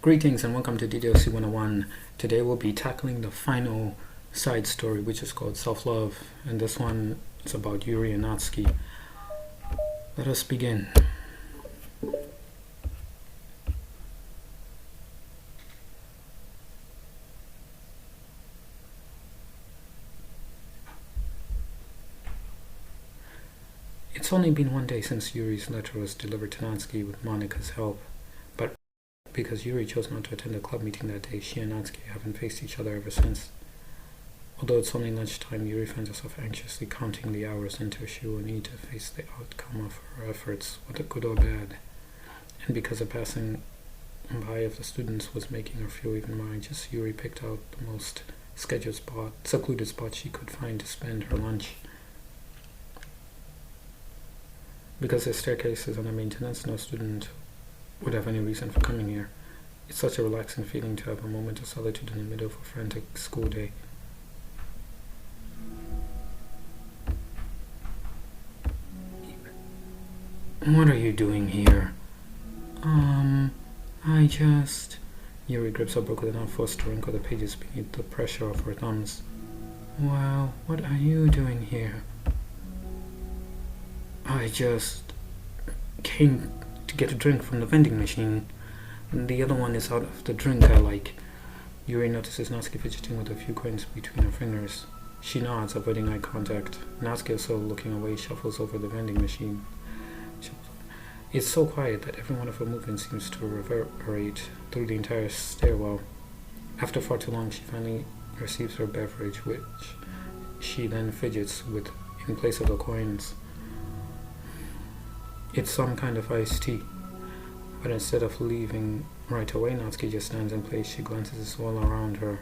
Greetings and welcome to DDLC 101. Today we'll be tackling the final side story, which is called Self-Love, and this one is about Yuri and Natsuki. Let us begin. It's only been one day since Yuri's letter was delivered to Natsuki with Monika's help, but because Yuri chose not to attend the club meeting that day, she and Natsuki haven't faced each other ever since. Although it's only lunchtime, Yuri finds herself anxiously counting the hours until she will need to face the outcome of her efforts, whether good or bad. And because a passing by of the students was making her feel even more anxious, Yuri picked out the most secluded spot she could find to spend her lunch. Because the staircase is under maintenance, no student would have any reason for coming here. It's such a relaxing feeling to have a moment of solitude in the middle of a frantic school day. What are you doing here? Yuri grips her book with enough force to wrinkle the pages beneath the pressure of her thumbs. Well, what are you doing here? I just came to get a drink from the vending machine. The other one is out of the drink I like. Yuri notices Natsuki fidgeting with a few coins between her fingers. She nods, avoiding eye contact. Natsuki, also looking away, shuffles over the vending machine. It's so quiet that every one of her movements seems to reverberate through the entire stairwell. After far too long, she finally receives her beverage, which she then fidgets with in place of the coins. It's some kind of iced tea, but instead of leaving right away, Natsuki just stands in place. She glances all around her.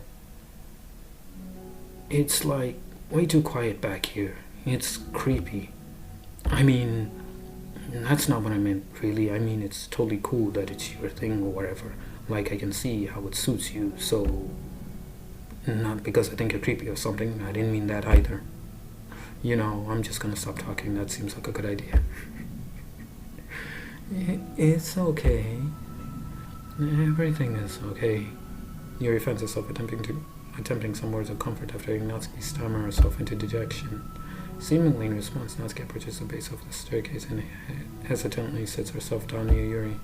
It's like way too quiet back here. It's creepy. I mean, that's not what I meant, really. I mean, it's totally cool that it's your thing or whatever. Like, I can see how it suits you, so... Not because I think you're creepy or something. I didn't mean that either. You know, I'm just gonna stop talking. That seems like a good idea. It's okay. Everything is okay. Yuri finds herself attempting some words of comfort after hearing Natsuki stammer herself into dejection. Seemingly in response, Natsuki approaches the base of the staircase and hesitantly sits herself down near Yuri.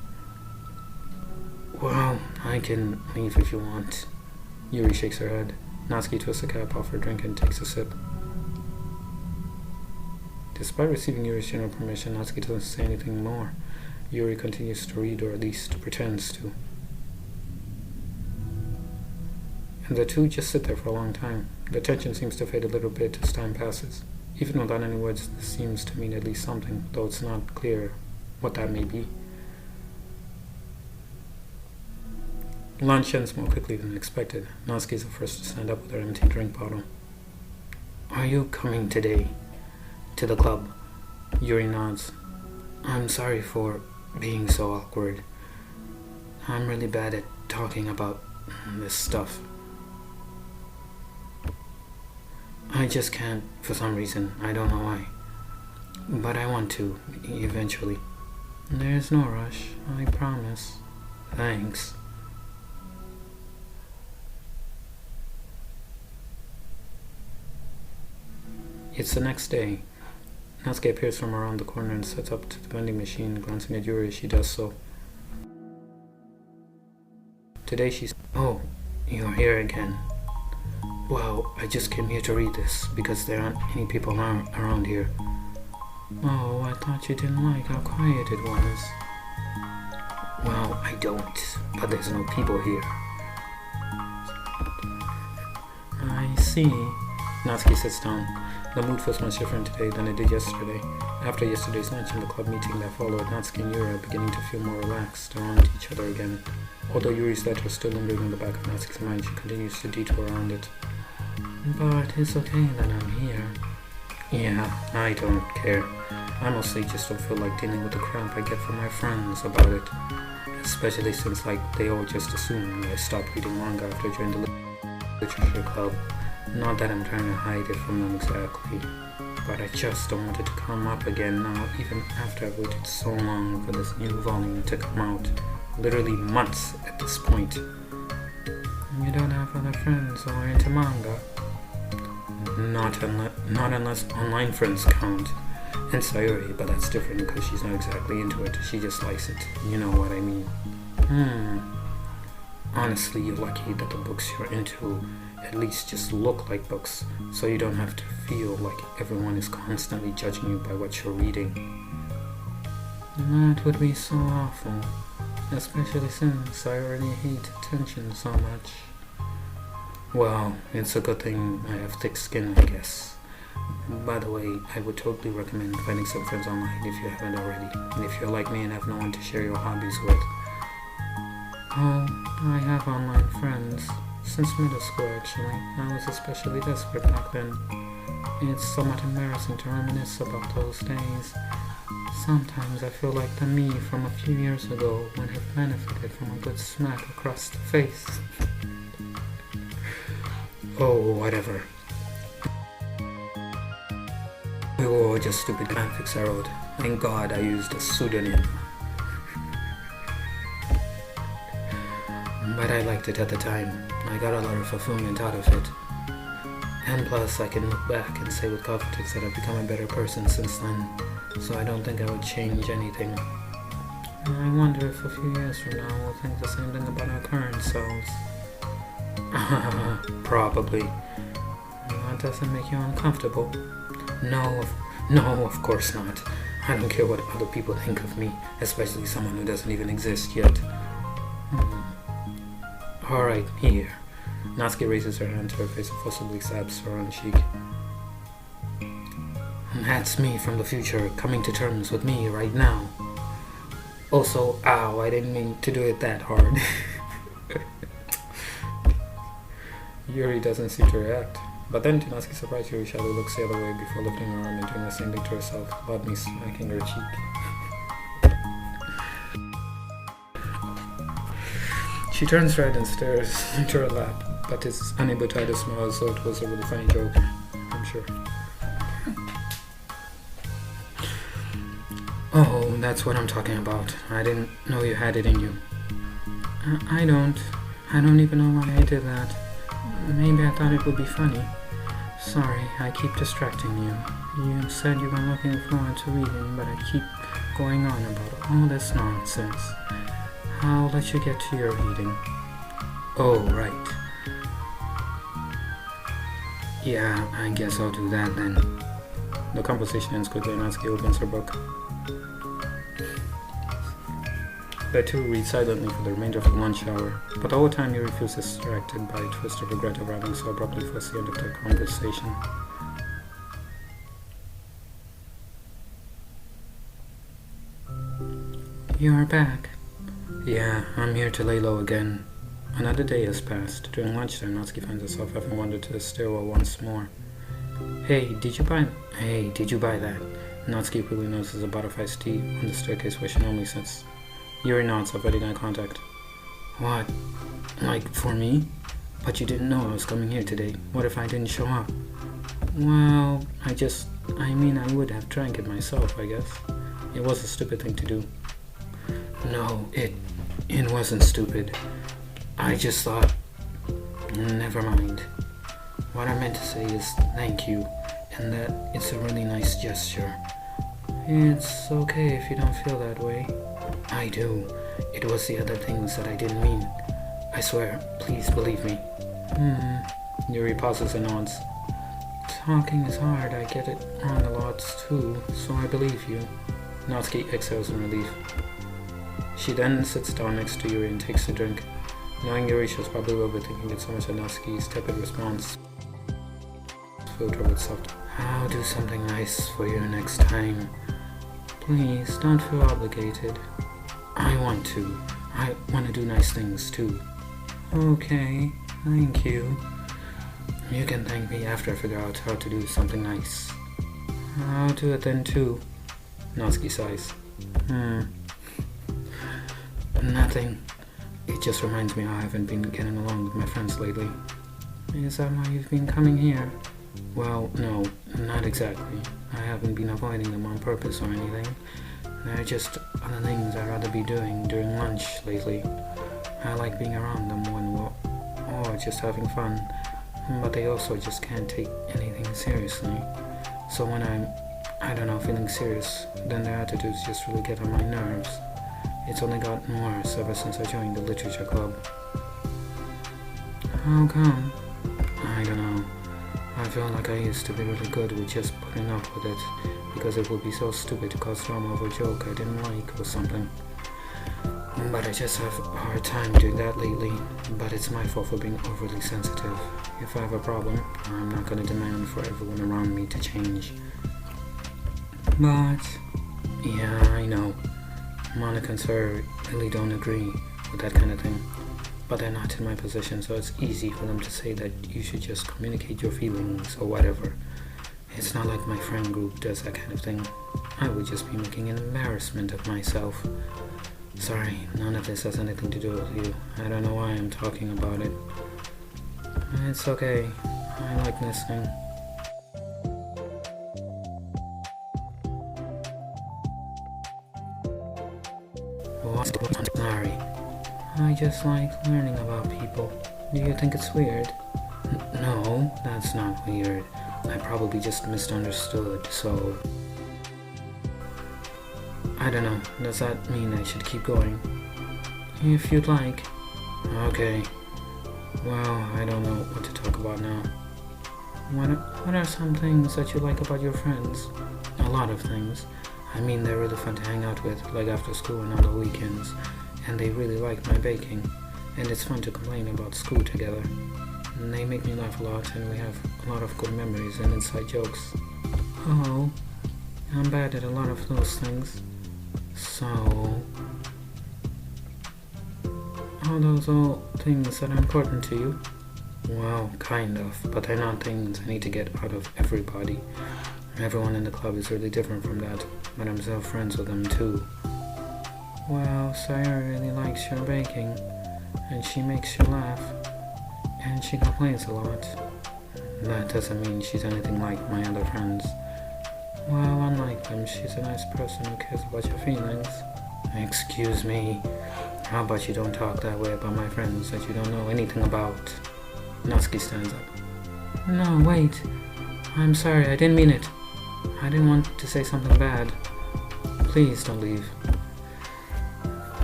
Well, I can leave if you want. Yuri shakes her head. Natsuki twists the cap off her drink and takes a sip. Despite receiving Yuri's general permission, Natsuki doesn't say anything more. Yuri continues to read, or at least pretends to. And the two just sit there for a long time. The tension seems to fade a little bit as time passes. Even without any words, this seems to mean at least something, though it's not clear what that may be. Lunch ends more quickly than expected. Natsuki is the first to stand up with her empty drink bottle. Are you coming today? To the club? Yuri nods. I'm sorry for being so awkward. I'm really bad at talking about this stuff. I just can't for some reason. I don't know why. But I want to, eventually. There's no rush, I promise. Thanks. It's the next day. Natsuki appears from around the corner and sets up to the vending machine, glancing at Yuri as she does so. Today she's... Oh, you're here again. Well, I just came here to read this, because there aren't any people around here. Oh, I thought you didn't like how quiet it was. Well, I don't, but there's no people here. I see. Natsuki sits down. The mood feels much different today than it did yesterday. After yesterday's lunch and the club meeting that followed, Natsuki and Yuri are beginning to feel more relaxed around each other again. Although Yuri's letter is still lingering in the back of Natsuki's mind, she continues to detour around it. But it's okay that I'm here. Yeah, I don't care. I mostly just don't feel like dealing with the crap I get from my friends about it. Especially since, they all just assume I stopped reading manga after I joined the literature club. Not that I'm trying to hide it from them exactly, but I just don't want it to come up again now, even after I've waited so long for this new volume to come out. literally months at this point. You don't have other friends who are into manga? Not unless online friends count. And Sayuri, but that's different because she's not exactly into it. She just likes it. You know what I mean. Honestly, you're lucky that the books you're into at least just look like books, so you don't have to feel like everyone is constantly judging you by what you're reading. That would be so awful, especially since I already hate attention so much. Well, it's a good thing I have thick skin, I guess. By the way, I would totally recommend finding some friends online if you haven't already, and if you're like me and have no one to share your hobbies with. Oh, I have online friends. Since middle school, actually. I was especially desperate back then. It's somewhat embarrassing to reminisce about those days. Sometimes I feel like the me from a few years ago would have benefited from a good smack across the face. Oh, whatever. Oh, just stupid fanfics I wrote. Thank God I used a pseudonym. But I liked it at the time. I got a lot of fulfillment out of it. And plus, I can look back and say with confidence that I've become a better person since then, so I don't think I would change anything. I wonder if a few years from now we'll think the same thing about our current selves. Probably. That doesn't make you uncomfortable. No, of course not. I don't care what other people think of me, especially someone who doesn't even exist yet. Alright, here. Natsuki raises her hand to her face and forcibly slaps her on the cheek. That's me from the future, coming to terms with me right now. Also, ow, I didn't mean to do it that hard. Yuri doesn't seem to react. But then, to Natsuki's surprise, Yuri Shadow looks the other way before lifting her arm and doing the same thing to herself, loudly smacking her cheek. She turns red and stares into her lap, but is unable to hide a smile, so it was a really funny joke, I'm sure. Oh, that's what I'm talking about. I didn't know you had it in you. I don't even know why I did that. Maybe I thought it would be funny. Sorry, I keep distracting you. You said you were looking forward to reading, but I keep going on about all this nonsense. I'll let you get to your reading. Oh, right. Yeah, I guess I'll do that then. The conversation ends quickly and Natsuki opens her book. The two read silently for the remainder of the lunch hour, but the whole time Yuri feels distracted by a twist of regret of having so abruptly forced the end of their conversation. You are back. Yeah, I'm here to lay low again. Another day has passed. During lunchtime, Natsuki finds herself having wandered to the stairwell once more. Hey, did you buy that? Natsuki quickly notices a bottle of iced tea on the staircase where she normally sits. Yuri nods, avoiding eye contact. What? Like, for me? But you didn't know I was coming here today. What if I didn't show up? Well, I would have drank it myself, I guess. It was a stupid thing to do. No, it wasn't stupid. I just thought... Never mind. What I meant to say is thank you, and that it's a really nice gesture. It's okay if you don't feel that way. I do. It was the other things that I didn't mean. I swear, please believe me. Yuri pauses and nods. Talking is hard, I get it wrong a lot too, so I believe you. Natsuki exhales in relief. She then sits down next to Yuri and takes a drink. Knowing Yuri, she was probably overthinking it so much that Natsuki's tepid response filled her with soft. I'll do something nice for you next time. Please, don't feel obligated. I want to do nice things too. Okay, thank you. You can thank me after I figure out how to do something nice. I'll do it then too. Natsuki sighs. Nothing. It just reminds me how I haven't been getting along with my friends lately. Is that why you've been coming here? Well, no, not exactly. I haven't been avoiding them on purpose or anything. There are just other things I'd rather be doing during lunch lately. I like being around them when we're all just having fun, but they also just can't take anything seriously. So when I don't know, feeling serious, then their attitudes just really get on my nerves. It's only gotten worse ever since I joined the literature club. How come? I don't know. I feel like I used to be really good with just putting up with it, because it would be so stupid to cause drama over a joke I didn't like or something. But I just have a hard time doing that lately. But it's my fault for being overly sensitive. If I have a problem, I'm not gonna demand for everyone around me to change. But yeah, I know Monica and Sir really don't agree with that kind of thing. But they're not in my position, so it's easy for them to say that you should just communicate your feelings or whatever. It's not like my friend group does that kind of thing. I would just be making an embarrassment of myself. Sorry, none of this has anything to do with you. I don't know why I'm talking about it. It's okay. I like listening. What's Larry? I just like learning about people. Do you think it's weird? No, that's not weird. I probably just misunderstood, so... I don't know, does that mean I should keep going? If you'd like. Okay. Well, I don't know what to talk about now. What are some things that you like about your friends? A lot of things. I mean, they're really fun to hang out with, like after school and on the weekends. And they really like my baking. And it's fun to complain about school together. And they make me laugh a lot, and we have a lot of good memories and inside jokes. Oh, I'm bad at a lot of those things. So, are those all things that are important to you? Well, kind of, but they're not things I need to get out of everybody. Everyone in the club is really different from that, but I'm still friends with them too. Well, Sayra really likes your baking, and she makes you laugh, and she complains a lot. That doesn't mean she's anything like my other friends. Well, unlike them, she's a nice person who cares about your feelings. Excuse me, how about you don't talk that way about my friends that you don't know anything about? Natsuki stands up. No, wait. I'm sorry, I didn't mean it. I didn't want to say something bad. Please don't leave.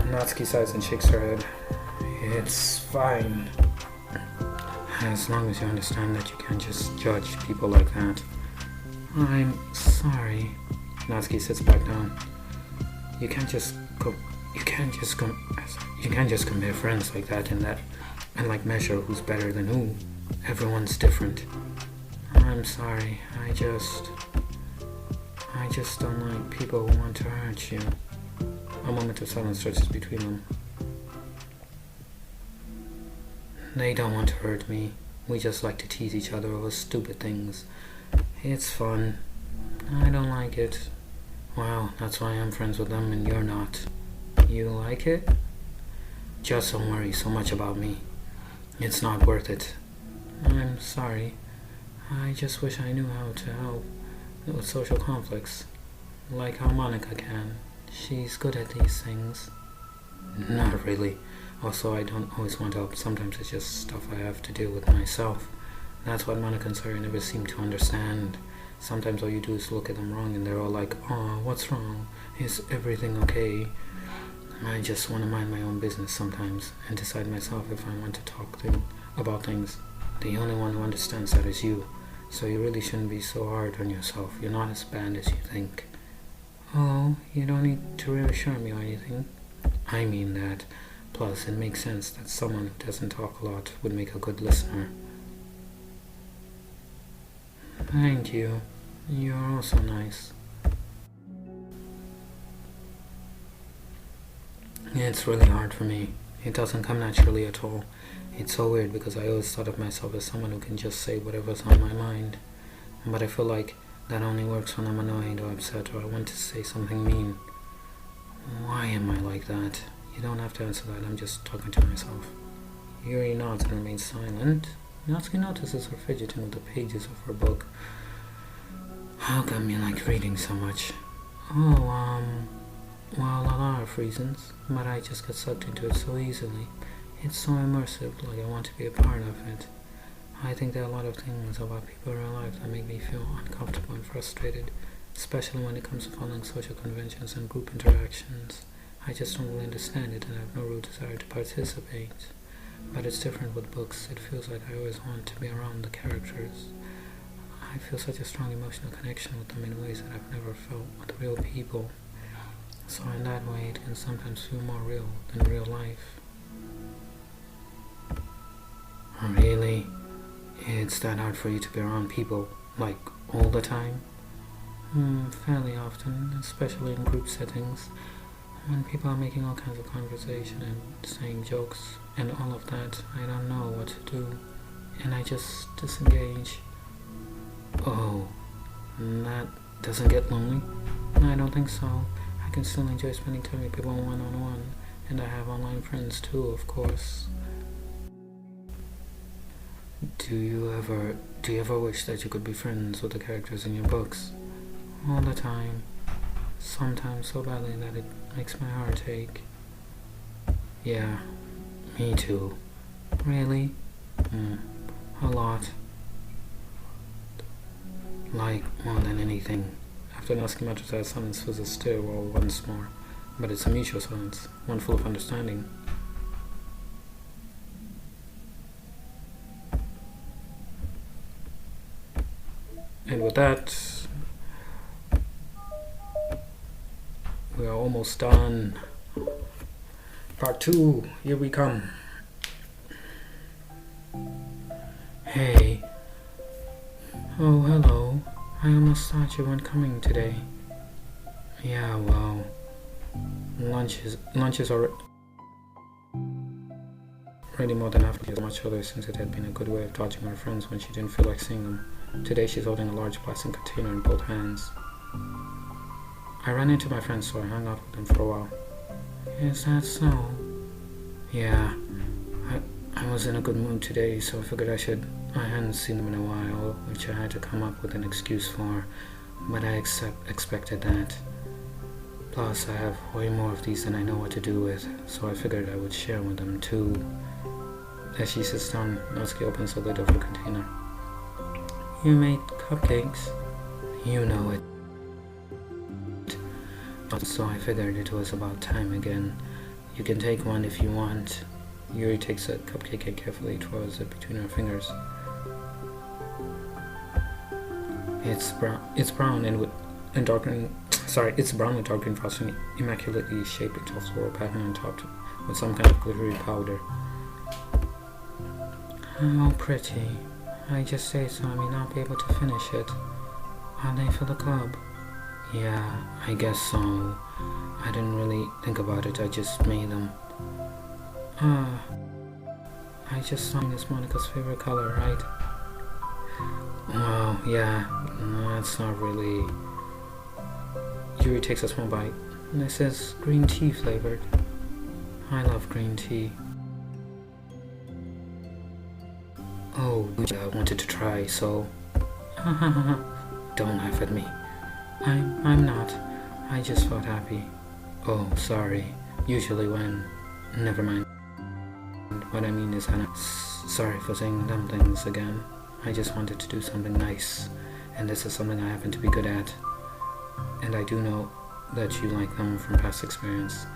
Natsuki sighs and shakes her head. It's fine. As long as you understand that you can't just judge people like that. I'm sorry. Natsuki sits back down. You can't just compare friends like that and like measure who's better than who. Everyone's different. I'm sorry. I just don't like people who want to hurt you. A moment of silence stretches between them. They don't want to hurt me. We just like to tease each other over stupid things. It's fun. I don't like it. Well, that's why I'm friends with them and you're not. You like it? Just don't worry so much about me. It's not worth it. I'm sorry. I just wish I knew how to help with social conflicts. Like how Monica can. She's good at these things. Not really. Also, I don't always want help. Sometimes it's just stuff I have to deal with myself. That's what Monica and Sari never seem to understand. Sometimes all you do is look at them wrong and they're all like, "Oh, what's wrong? Is everything okay?" I just want to mind my own business sometimes and decide myself if I want to talk about things. The only one who understands that is you. So you really shouldn't be so hard on yourself. You're not as bad as you think. Oh, you don't need to reassure me or anything. I mean that. Plus, it makes sense that someone who doesn't talk a lot would make a good listener. Thank you. You're also nice. It's really hard for me. It doesn't come naturally at all. It's so weird because I always thought of myself as someone who can just say whatever's on my mind. But I feel like that only works when I'm annoyed or upset or I want to say something mean. Why am I like that? You don't have to answer that, I'm just talking to myself. Yuri nods and remains silent. Natsuki notices her fidgeting with the pages of her book. How come you like reading so much? Oh, of reasons, but I just get sucked into it so easily. It's so immersive, like I want to be a part of it. I think there are a lot of things about people in real life that make me feel uncomfortable and frustrated, especially when it comes to following social conventions and group interactions. I just don't really understand it and I have no real desire to participate. But it's different with books. It feels like I always want to be around the characters. I feel such a strong emotional connection with them in ways that I've never felt with real people. So in that way, it can sometimes feel more real than real life. Really? It's that hard for you to be around people, like, all the time? Fairly often, especially in group settings, when people are making all kinds of conversation and saying jokes and all of that. I don't know what to do, and I just disengage. Oh, that doesn't get lonely? I don't think so. I can still enjoy spending time with people one-on-one, and I have online friends too, of course. Do you ever wish that you could be friends with the characters in your books? All the time. Sometimes so badly that it makes my heart ache. Yeah, me too. Really? A lot. Like, more than anything. After asking much, that silence was a stairwell once more. But it's a mutual silence, one full of understanding. And with that, we are almost done. Part 2, here we come. Hey. Oh, hello. I almost thought you weren't coming today. Yeah, well, lunch is already more than half as much other since it had been a good way of dodging her friends when she didn't feel like seeing them. Today she's holding a large plastic container in both hands. I ran into my friends, so I hung out with them for a while. Is that so? Yeah, I was in a good mood today, so I figured I hadn't seen them in a while, which I had to come up with an excuse for, but I expected that. Plus, I have way more of these than I know what to do with, so I figured I would share with them too. As she sits down, Natsuki opens the lid of her container. You made cupcakes? You know it. So I figured it was about time again. You can take one if you want. Yuri takes a cupcake and carefully twirls it between her fingers. It's brown with dark green frosting, immaculately shaped with a floral pattern on top with some kind of glittery powder. How pretty. I just say so I may not be able to finish it. Are they for the club? Yeah, I guess so. I didn't really think about it, I just made them. I just saw it's Monica's favorite color, right? Well, yeah, that's not really... Yuri takes a small bite. This is green tea flavored. I love green tea. Oh, I wanted to try, so... Don't laugh at me. I'm not. I just felt happy. Oh, sorry. Usually when... Never mind. What I mean is that I'm sorry for saying dumb things again. I just wanted to do something nice, and this is something I happen to be good at. And I do know that you like them from past experience.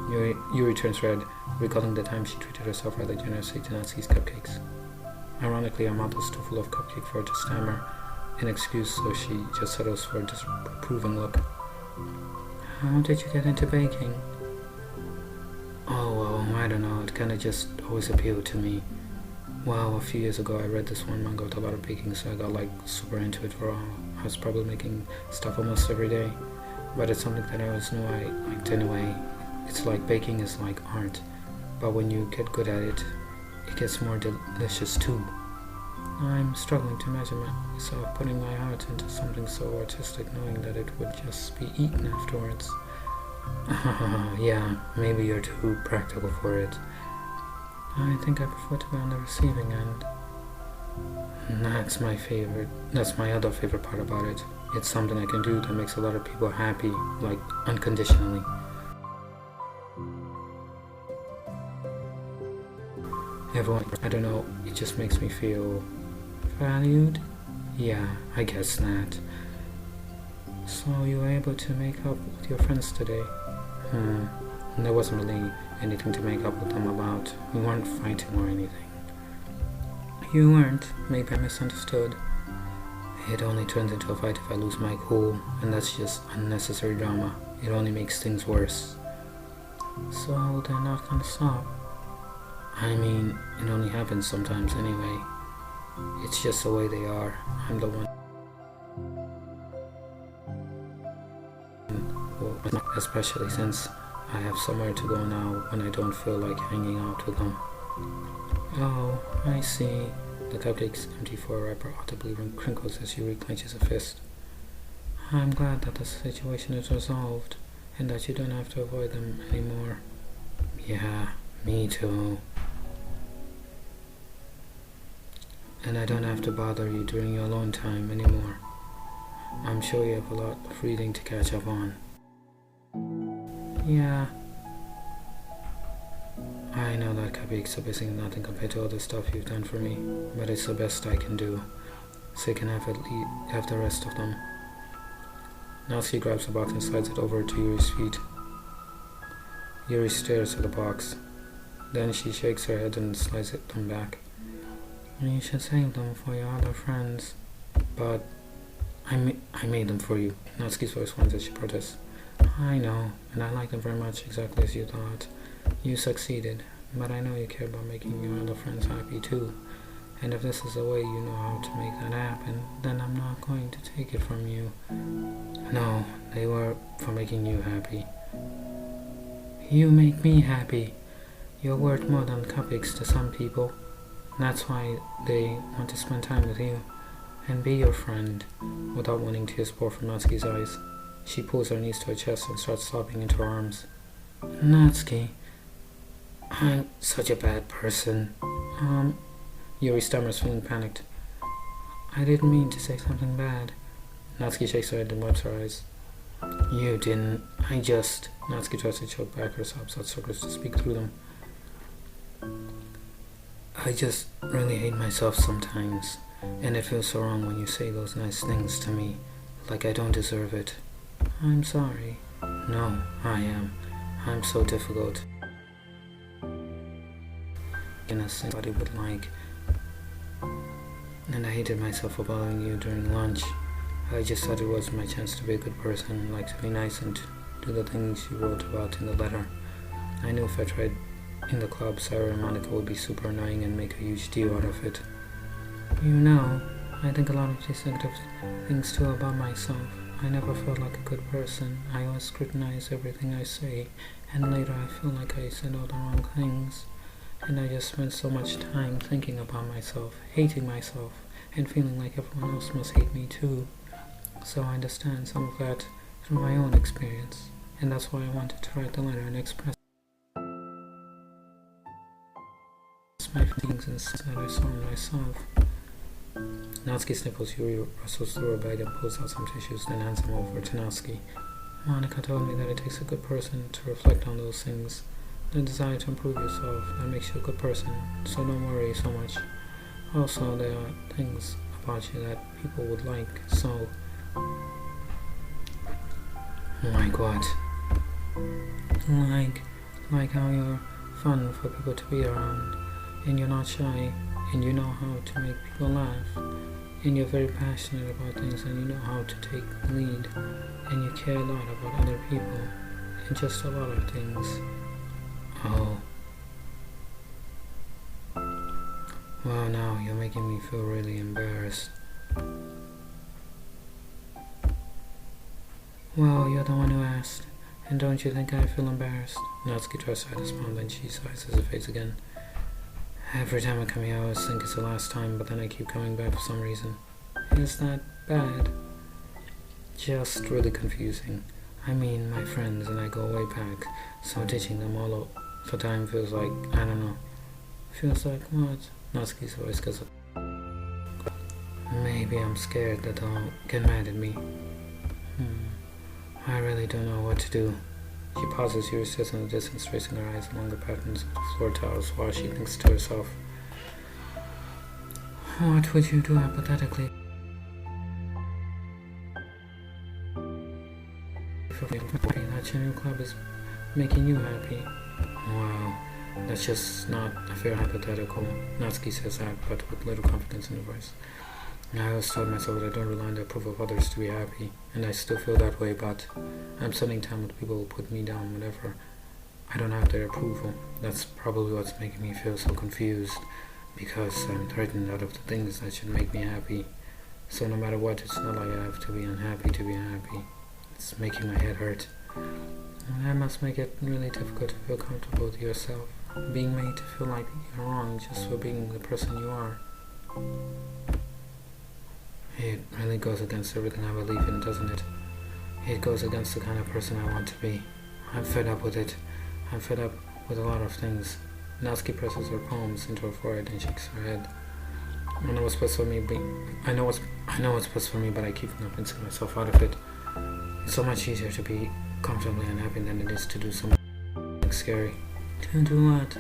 Yuri turns red, recalling the time she treated herself rather generously to Natsuki's cupcakes. Ironically, her mouth was too full of cupcake for her to stammer an excuse, so she just settles for a disapproving look. How did you get into baking? Oh, well, I don't know, it kinda just always appealed to me. Well, a few years ago I read this one manga with a lot of baking, so I got super into it for all. I was probably making stuff almost every day, but it's something that I always knew I liked anyway. It's like baking is like art, but when you get good at it, it gets more delicious too. I'm struggling to imagine myself putting my heart into something so artistic, knowing that it would just be eaten afterwards. Yeah, maybe you're too practical for it. I think I prefer to be on the receiving end. That's my other favorite part about it. It's something I can do that makes a lot of people happy, like unconditionally. Everyone, I don't know, it just makes me feel valued? Yeah, I guess that. So you were able to make up with your friends today? There wasn't really anything to make up with them about. We weren't fighting or anything. You weren't? Maybe I misunderstood. It only turns into a fight if I lose my cool, and that's just unnecessary drama. It only makes things worse. So they're not gonna stop? I mean, it only happens sometimes anyway. It's just the way they are. I'm the one. Well, especially since I have somewhere to go now when I don't feel like hanging out with them. Oh, I see. The cupcake's empty for a wrapper audibly crinkles as Yuri clenches a fist. I'm glad that the situation is resolved, and that you don't have to avoid them anymore. Yeah, me too. And I don't have to bother you during your alone time anymore. I'm sure you have a lot of reading to catch up on. Yeah. I know that cupcake's basically nothing compared to all the stuff you've done for me, but it's the best I can do, so you can have the rest of them. Natsuki grabs the box and slides it over to Yuri's feet. Yuri stares at the box. Then she shakes her head and slides them back. You should save them for your other friends. But I made them for you. Natsuki's voice warns as she protests. I know, and I like them very much, exactly as you thought. You succeeded, but I know you care about making your other friends happy too. And if this is the way you know how to make that happen, then I'm not going to take it from you. No, they were for making you happy. You make me happy. You're worth more than cupcakes to some people. That's why they want to spend time with you and be your friend. Without wanting tears pour from Natsuki's eyes, she pulls her knees to her chest and starts sobbing into her arms. Natsuki, I'm such a bad person. Yuri stammers, feeling panicked. I didn't mean to say something bad. Natsuki shakes her head and wipes her eyes. You didn't. Natsuki tries to choke back her sobs out struggles to speak through them. I just really hate myself sometimes, and it feels so wrong when you say those nice things to me, like I don't deserve it. I'm sorry. No, I am. I'm so difficult. As somebody would like. And I hated myself for bothering you during lunch. I just thought it was my chance to be a good person, like to be nice and to do the things you wrote about in the letter. I knew if I tried in the club, Sarah and Monica would be super annoying and make a huge deal out of it. You know, I think a lot of these negative things too about myself. I never felt like a good person. I always scrutinize everything I say, and later I feel like I said all the wrong things. And I just spent so much time thinking about myself, hating myself, and feeling like everyone else must hate me too. So I understand some of that through my own experience, and that's why I wanted to write the letter and express my feelings that I saw in myself. Natsuki sniffles. Yuri rustles through her bag and pulls out some tissues, then hands them over to Natsuki. Monica told me that it takes a good person to reflect on those things. The desire to improve yourself, that makes you a good person, so don't worry so much. Also, there are things about you that people would like, so... Like what? Like how you're fun for people to be around, and you're not shy, and you know how to make people laugh, and you're very passionate about things, and you know how to take the lead, and you care a lot about other people, and just a lot of things. Oh. Well, now you're making me feel really embarrassed. Well, you're the one who asked, and don't you think I feel embarrassed? Natsuki tries to hide a smile, then she sighs as it fades again. Every time I come here, I always think it's the last time, but then I keep coming back for some reason. Is that bad? Just really confusing. I mean, my friends and I go way back, so ditching them all for time feels like, I don't know. Feels like what? Natsuki's voice goes up. Maybe I'm scared that they'll get mad at me. I really don't know what to do. She pauses. Yuri sits in the distance, tracing her eyes along the patterns of the floor tiles while she thinks to herself. What would you do hypothetically that your new club is making you happy? Wow, that's just not a fair hypothetical. Natsuki says that, but with little confidence in her voice. I always told myself that I don't rely on the approval of others to be happy, and I still feel that way, but I'm spending time with people who put me down whenever I don't have their approval. That's probably what's making me feel so confused, because I'm threatened out of the things that should make me happy. So no matter what, it's not like I have to be unhappy to be happy. It's making my head hurt. And that must make it really difficult to feel comfortable with yourself, being made to feel like you're wrong just for being the person you are. It really goes against everything I believe in, doesn't it? It goes against the kind of person I want to be. I'm fed up with it. I'm fed up with a lot of things. Natsuki presses her palms into her forehead and shakes her head. I know what's best for me, but I keep convincing myself out of it. It's so much easier to be comfortably unhappy than it is to do something scary. To do what?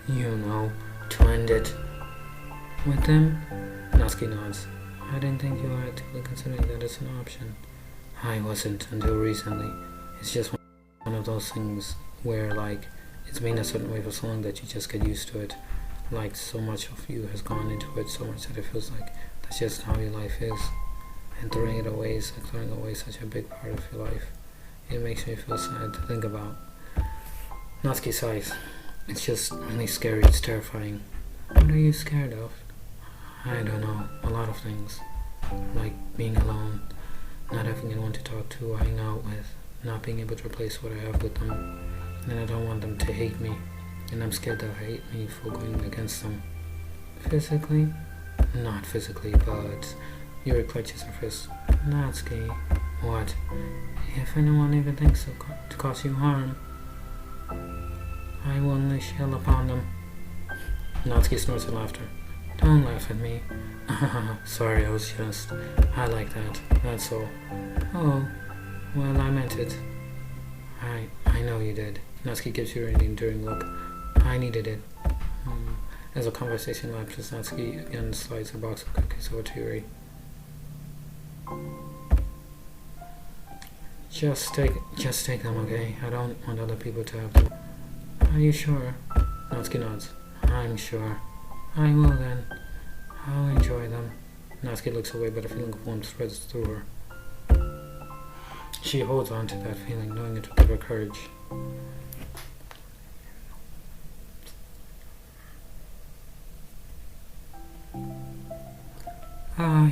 You know, to end it. With them? Natsuki nods. I didn't think you were actively considering that as an option. I wasn't until recently. It's just one of those things where, like, it's been a certain way for so long that you just get used to it. Like, so much of you has gone into it so much that it feels like that's just how your life is. And throwing it away is like throwing away such a big part of your life. It makes me feel sad to think about. Natsuki sighs. It's just really scary. It's terrifying. What are you scared of? I don't know. A lot of things. Like being alone, not having anyone to talk to or hang out with, not being able to replace what I have with them. And I don't want them to hate me. And I'm scared they'll hate me for going against them. Physically? Not physically, but... Yuri clutches her fist. Natsuki, what? If anyone even thinks to cause you harm, I will unleash hell upon them. Natsuki snorts in laughter. Don't laugh at me. Sorry, I like that. That's all. Oh, well, I meant it. I know you did. Natsuki gives Yuri an enduring look. I needed it. As the conversation lapses, Natsuki again slides her box of cookies over to Yuri. Just take them, okay? I don't want other people to have them. Are you sure? Natsuki nods. I'm sure. I will then. I'll enjoy them. Natsuki looks away, but a feeling of warmth spreads through her. She holds on to that feeling, knowing it will give her courage.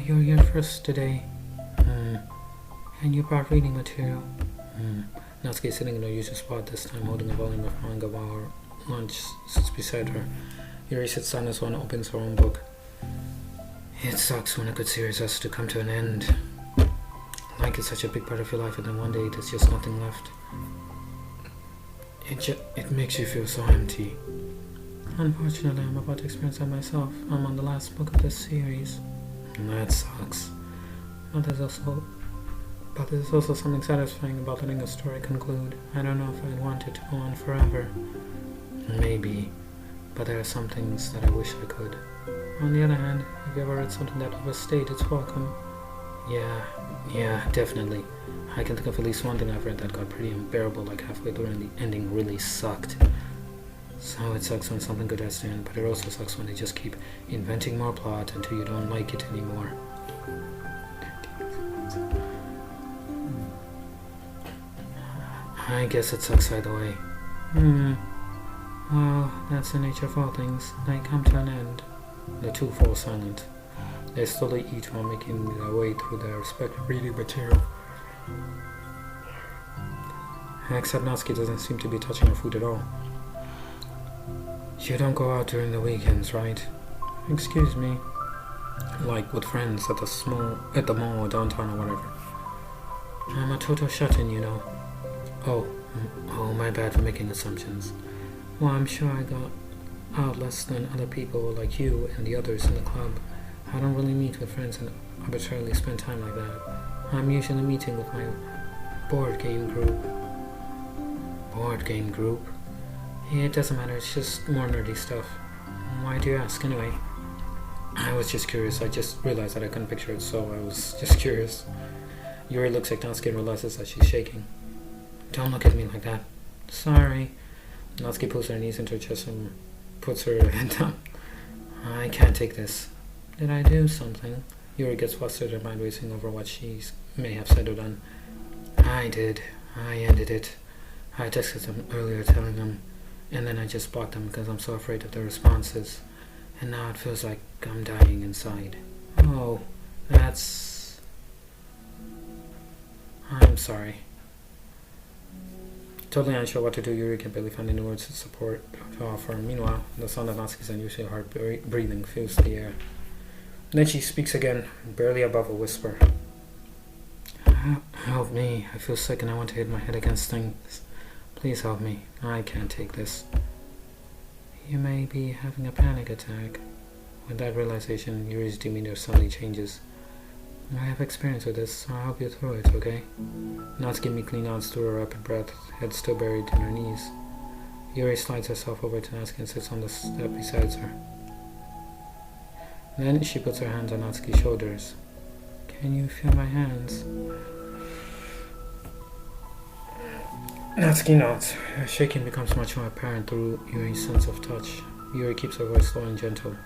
You're here first today. And you brought reading material. Natsuki is sitting in her usual spot, this time holding a volume of manga while her lunch sits beside her. Yuri sits down as one opens her own book. It sucks when a good series has to come to an end. Like it's such a big part of your life and then one day there's just nothing left. It makes you feel so empty. Unfortunately, I'm about to experience that myself. I'm on the last book of this series. That sucks. But there's also something satisfying about letting a story conclude. I don't know if I'd want it to go on forever. Maybe. But there are some things that I wish I could. On the other hand, if you ever read something that overstayed its welcome? Yeah, definitely. I can think of at least one thing I've read that got pretty unbearable like halfway through and the ending really sucked. So it sucks when something good has to end, but it also sucks when they just keep inventing more plot until you don't like it anymore. I guess it sucks either way. Well, that's the nature of all things. They come to an end. The two fall silent. They slowly eat while making their way through their respective reading material. Except Natsuki doesn't seem to be touching her food at all. You don't go out during the weekends, right? Excuse me. Like with friends at the mall or downtown or whatever. I'm a total shut-in, you know. Oh, my bad for making assumptions. Well, I'm sure I got out less than other people like you and the others in the club. I don't really meet with friends and arbitrarily spend time like that. I'm usually meeting with my board game group. board game group. It doesn't matter, it's just more nerdy stuff. Why do you ask, anyway? I was just curious. I just realized that I couldn't picture it, so I was just curious. Yuri looks at Natsuki and realizes that she's shaking. Don't look at me like that. Sorry. Natsuki pulls her knees into her chest and puts her head down. I can't take this. Did I do something? Yuri gets flustered, her mind racing over what she may have said or done. I did. I ended it. I texted them earlier telling them, and then I just blocked them because I'm so afraid of their responses. And now it feels like I'm dying inside. Oh, that's... I'm sorry. Totally unsure what to do, Yuri can barely find any words of support to offer. Meanwhile, the sound of Natsuki's unusual hard breathing fills the air. Then she speaks again, barely above a whisper. Help me. I feel sick and I want to hit my head against things. Please help me. I can't take this. You may be having a panic attack. With that realization, Yuri's demeanor suddenly changes. I have experience with this, so I'll help you through it, okay? Natsuki meekly nods through her rapid breath, head still buried in her knees. Yuri slides herself over to Natsuki and sits on the step beside her. Then she puts her hands on Natsuki's shoulders. Can you feel my hands? Natsuki nods. Her shaking becomes much more apparent through Yuri's sense of touch. Yuri keeps her voice slow and gentle.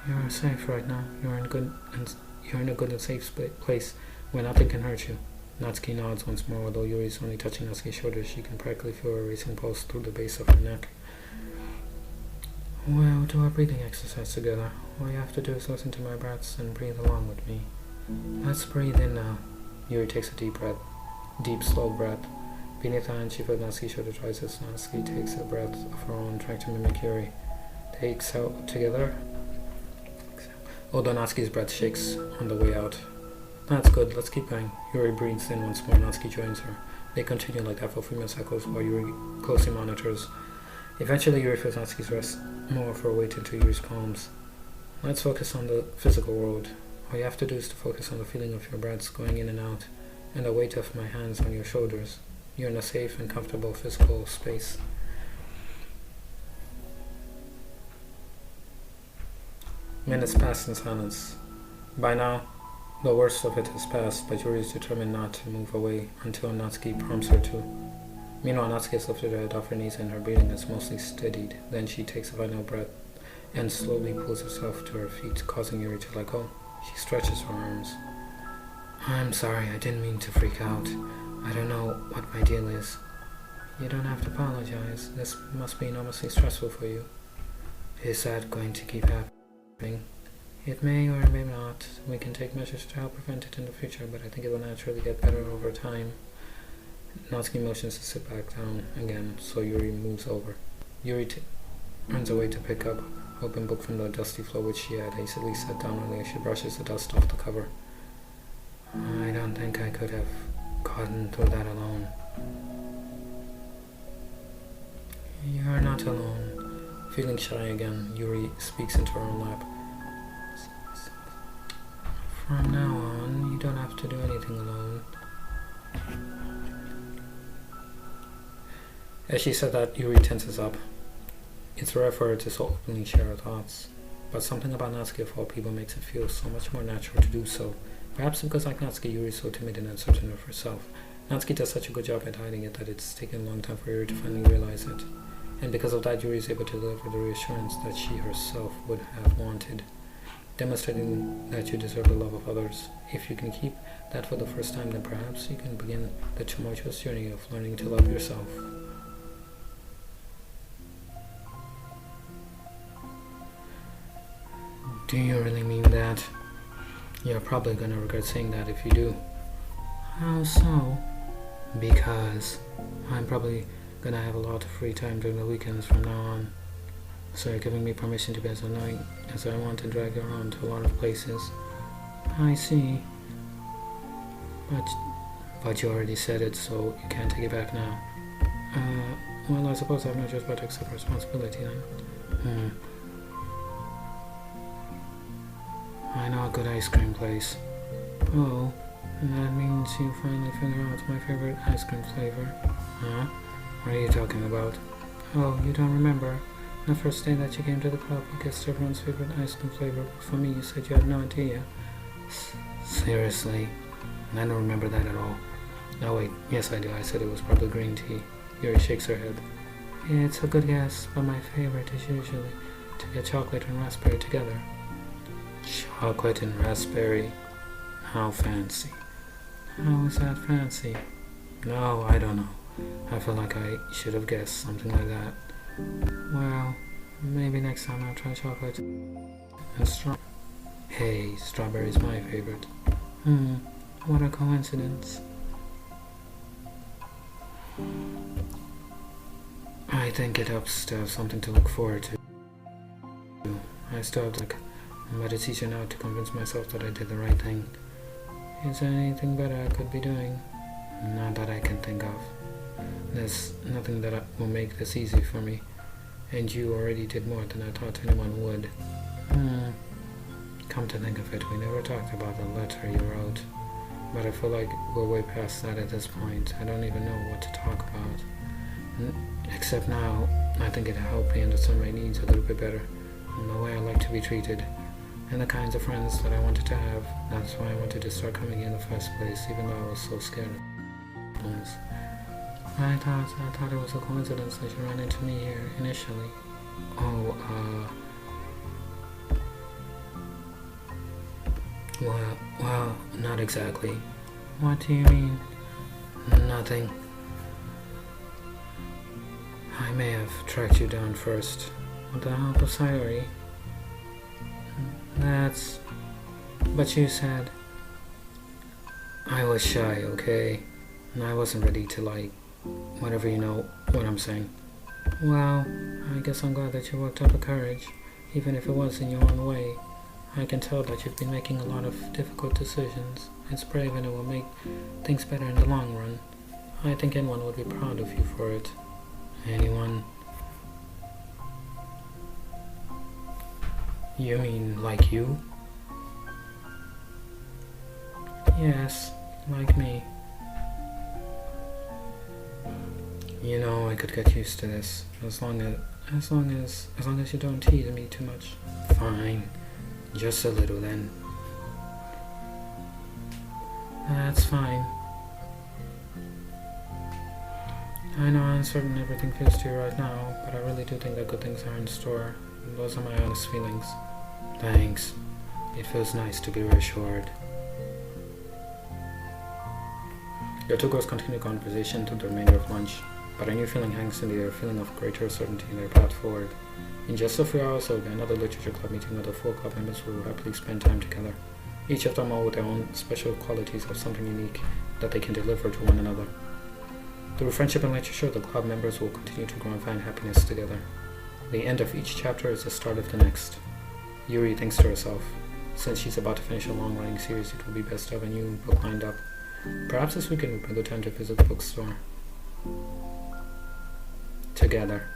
You're safe right now. You're in a good and safe place where nothing can hurt you. Natsuki nods once more, although Yuri is only touching Natsuki's shoulders. She can practically feel her racing pulse through the base of her neck. We'll do our breathing exercise together. All you have to do is listen to my breaths and breathe along with me. Let's breathe in now. Yuri takes a deep, slow breath. Beneath her hand, she feels Natsuki's shoulder rises. Natsuki takes a breath of her own, trying to mimic Yuri. They exhale together. Although Natsuki's breath shakes on the way out. That's good, let's keep going. Yuri breathes in once more. Natsuki joins her. They continue like that for a few more cycles while Yuri closely monitors. Eventually, Yuri feels Natsuki's rest more of her weight into Yuri's palms. Let's focus on the physical world. All you have to do is to focus on the feeling of your breaths going in and out, and the weight of my hands on your shoulders. You're in a safe and comfortable physical space. Minutes pass in silence. By now, the worst of it has passed, but Yuri is determined not to move away until Natsuki prompts her to. Meanwhile, Natsuki has lifted her head off her knees and her breathing has mostly steadied. Then she takes a final breath and slowly pulls herself to her feet, causing Yuri to let go. She stretches her arms. I'm sorry, I didn't mean to freak out. I don't know what my deal is. You don't have to apologize. This must be enormously stressful for you. Is that going to keep happening? It may or may not. We can take measures to help prevent it in the future, but I think it will naturally get better over time. Natsuki motions to sit back down again, so Yuri moves over. Yuri turns away to pick up an open book from the dusty floor which she had hastily set down earlier. She brushes the dust off the cover. I don't think I could have gotten through that alone. You're not alone. Feeling shy again, Yuri speaks into her own lap. From now on, you don't have to do anything alone. As she said that, Yuri tenses up. It's rare for her to so openly share her thoughts, but something about Natsuki of all people makes it feel so much more natural to do so. Perhaps because like Natsuki, Yuri is so timid and uncertain of herself. Natsuki does such a good job at hiding it that it's taken a long time for Yuri to finally realize it. And because of that, Yuri is able to deliver the reassurance that she herself would have wanted, demonstrating that you deserve the love of others. If you can keep that for the first time, then perhaps you can begin the tumultuous journey of learning to love yourself. Do you really mean that? You're probably gonna regret saying that if you do. How so? Because I'm probably gonna have a lot of free time during the weekends from now on. So you're giving me permission to be as annoying as I want and drag you around to a lot of places. I see. But you already said it, so you can't take it back now. Well, I suppose I have no choice but to accept responsibility then. I know a good ice cream place. Oh, that means you finally figured out my favorite ice cream flavor. Huh? What are you talking about? Oh, you don't remember? The first day that you came to the club, you guessed everyone's favorite ice cream flavor, but for me, you said you had no idea. Seriously? I don't remember that at all. Oh wait, yes I do. I said it was probably green tea. Yuri shakes her head. It's a good guess, but my favorite is usually to get chocolate and raspberry together. Chocolate and raspberry? How fancy. How is that fancy? No, I don't know. I feel like I should have guessed something like that. Well, maybe next time I'll try chocolate and strawberry. Hey, strawberry's my favorite. What a coincidence. I think it helps to have something to look forward to. I still have to but it's easier now to convince myself that I did the right thing. Is there anything better I could be doing? Not that I can think of. There's nothing that will make this easy for me. And you already did more than I thought anyone would. Come to think of it, we never talked about the letter you wrote. But I feel like we're way past that at this point. I don't even know what to talk about. Except now, I think it helped me understand my needs a little bit better. And the way I like to be treated. And the kinds of friends that I wanted to have. That's why I wanted to start coming in the first place, even though I was so scared of things. I thought it was a coincidence that you ran into me here initially. Well, not exactly. What do you mean? Nothing. I may have tracked you down first, with the help of Sayori. But you said... I was shy, okay? And I wasn't ready to whatever you know what I'm saying. Well, I guess I'm glad that you worked up the courage, even if it was in your own way. I can tell that you've been making a lot of difficult decisions. It's brave and it will make things better in the long run. I think anyone would be proud of you for it. Anyone? You mean like you? Yes, like me. You know, I could get used to this, as long as you don't tease me too much. Fine, just a little then. That's fine. I know I'm certain everything feels to you right now, but I really do think that good things are in store. Those are my honest feelings. Thanks. It feels nice to be reassured. The two girls continued conversation through the remainder of lunch, but a new feeling hangs in the air, a feeling of greater certainty in their path forward. In just a few hours, there will be another literature club meeting where the four club members will happily spend time together. Each of them all with their own special qualities of something unique that they can deliver to one another. Through friendship and literature, the club members will continue to grow and find happiness together. The end of each chapter is the start of the next. Yuri thinks to herself, since she's about to finish a long-running series, it will be best to have a new book lined up. Perhaps this weekend would be a good time to visit the bookstore. Together.